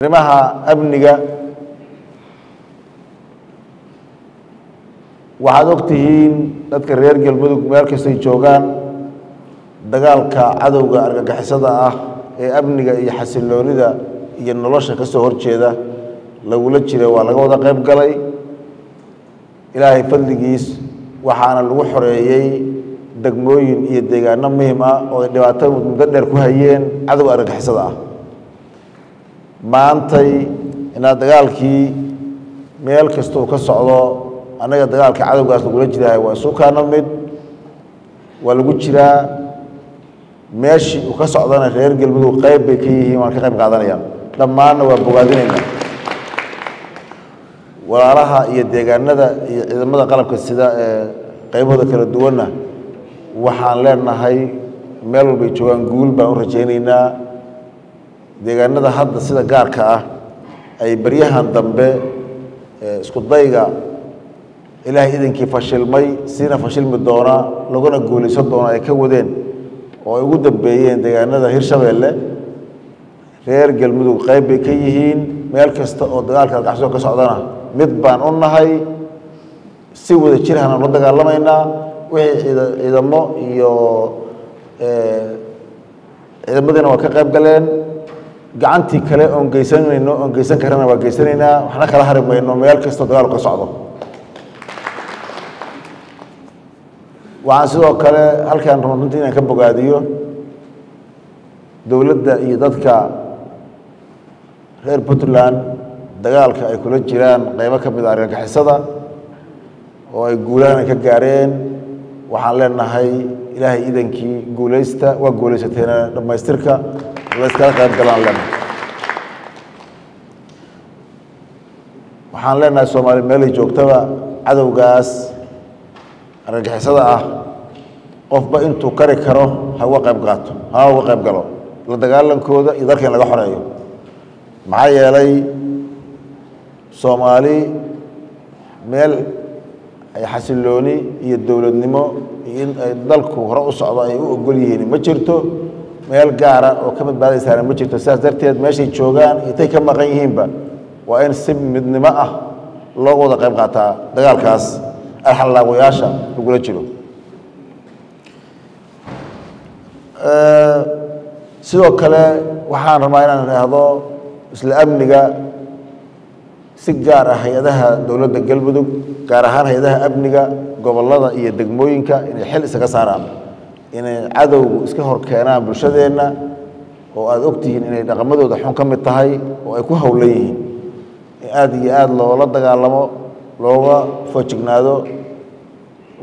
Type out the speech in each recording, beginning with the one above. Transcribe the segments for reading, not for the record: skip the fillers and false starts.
arrimaha amniga waxaad ogtihiin dadka reer galmudug meel kastay joogaan dagaalka cadowga argagixisada ah ee amniga iyo xasiloonida iyo nolosha ka soo horjeeda lagula jiro waa laga wada qayb galay ilaahay fadligiis waxaana lagu xoreeyay degmooyin iyo deegaano muhiim ah oo ay dhibaato muddo dheer ku hayeen cadowga argagixisada ah maantay inaad dagaalkii meel kasta uu ka socdo anaga dagaalka cadowgaas lagula jirahay waa isu kaano mid waa lagu jiraa meeshii uu ka socdana reer galmudug qayb bay ka yihiin waan ka qayb qaadanayaan dhammaanna waa bogaadinaynaa walaalaha iyo deegaanada iyo ciidamada qalabka sida ee qaybahooda kala duwanna waxaan leenahay meel walbay joogaan guul baan u rajaynaynaa deegaanada hadda sida gaarka ah ay baryahan dambe isku dayga ilaahay idinkii fashilmay siina fashilmi doona laguna guulaysan doona ay ka wadeen oo ay ugu dambeeyeen deegaanada hirshabeelle reer galmudug qayb bay ka yihiin meel kasta oo dagaalka argagixisada ka socdana mid baan u nahay si wada jir ahna la dagaalamaynaa wixii ciidamo iyo ciidamadiina waa ka qayb galeen gacantii kale oon geysanayno oon geysan karana waa geysanaynaa waxna kala hari mayno meel kastoo dagaalku ka socdo waxaan sidoo kale halkaan runtii inaan ka bogaadiyo dowladda iyo dadka reer puntland dagaalka ay kula jiraan qaybo ka mid a argagixisada oo ay guulahan ay ka gaareen waxaan leenahay ilaahay idankii guulaysta waa guulaysateena dhammaystirka la iskala qayb galaan leenahay waxaan leenahay soomaali meelay joogtaba cadowgaas argagixisada ah qofba intuu kari karo ha uga qayb qaato ha uga qayb galo la dagaalankooda iyo dalka in laga xoreeyo maxaa yeelay soomaali meel ay xasilooni iyo dowladnimo iyo in ay dalku hore u socdo ay u ogol yihiin ma jirto meel gaara oo ka badbaadaysaana ma jirto sidaas darteed meeshay joogaan intay ka maqan yihiinba waa in si midnimo ah looga wada qayb qaataa dagaalkaas alxallaawayaasha lagula jiro sidoo kale waxaan rabaa inaan idhaahdo isla amniga si gaar ah hay-adaha dowladda galmudug gaar ahaan hay-adaha amniga gobollada iyo degmooyinka inay xil isaga saaraan inay cadowgu iska hor keenaan bulshadeenna oo aada ogtihiin inay dhaqamadooda xun ka mid tahay oo ay ku howlan yihiin in aada iyo aada loola dagaalamo looga foojignaado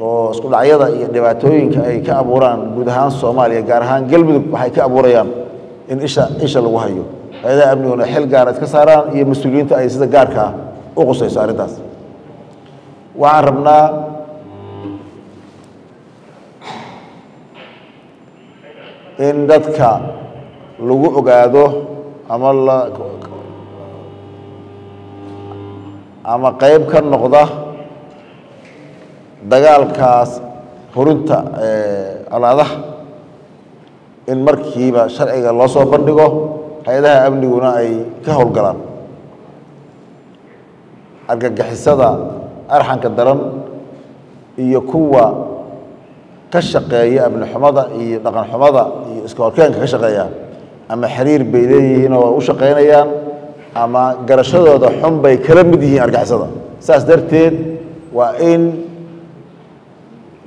oo isku dhacyada iyo dhibaatooyinka ay ka abuuraan guud ahaan soomaaliya gaar ahaan galmudug waxay ka abuurayaan in isha lagu hayo hay-adaha amniguna xil gaara iska saaraan iyo mas-uuliyiinta ay sida gaarka ah u qusayso arrintaas waxaan rabnaa in dadka lagu ogaado ama qayb ka noqda dagaalkaas hurinta colaadaha in markiiba sharciga loo soo bandhigo hay-adaha amniguna ay ka howlgalaan argagixisada arxanka daran iyo kuwa ka shaqeeya amni xumada iyo dhaqan xumada iyo iska horkeenka ka shaqeeya ama xiriir bay leeyihiin oo u shaqaynayaan ama garashadooda xun bay kala mid yihiin argagixisada saas darteed waa in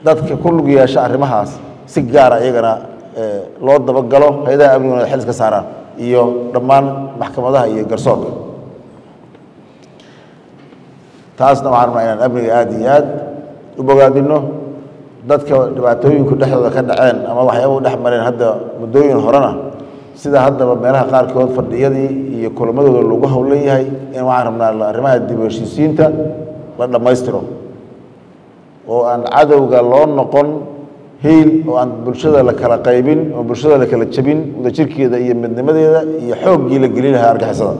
dadka ku lug yeesha arrimahaas si gaara iyagana loo dabagalo hay-adaha amniguna xil iska saaraan iyo dhammaan maxkamadaha iyo garsoorka taasna waxaan rabnaa inaan amniga aada iyo aad u bogaadino dadka dhibaatooyinku dhexdooda ka dhaceen ama waxyaaba u dhex mareen hadda muddooyin horena sida haddaba meelaha qaarkood fadhiyadii iyo kulamadooda lagu howlan yahay in waxaan rabnaa arrimaha dib u heshiisiinta la dhammaystiro oo aan cadowga loo noqon hiil oo aan bulshada la kala qaybin oo bulshada la kala jabin wadajirkeeda iyo midnimadeeda iyo xooggii la gelin lahaa argagixisada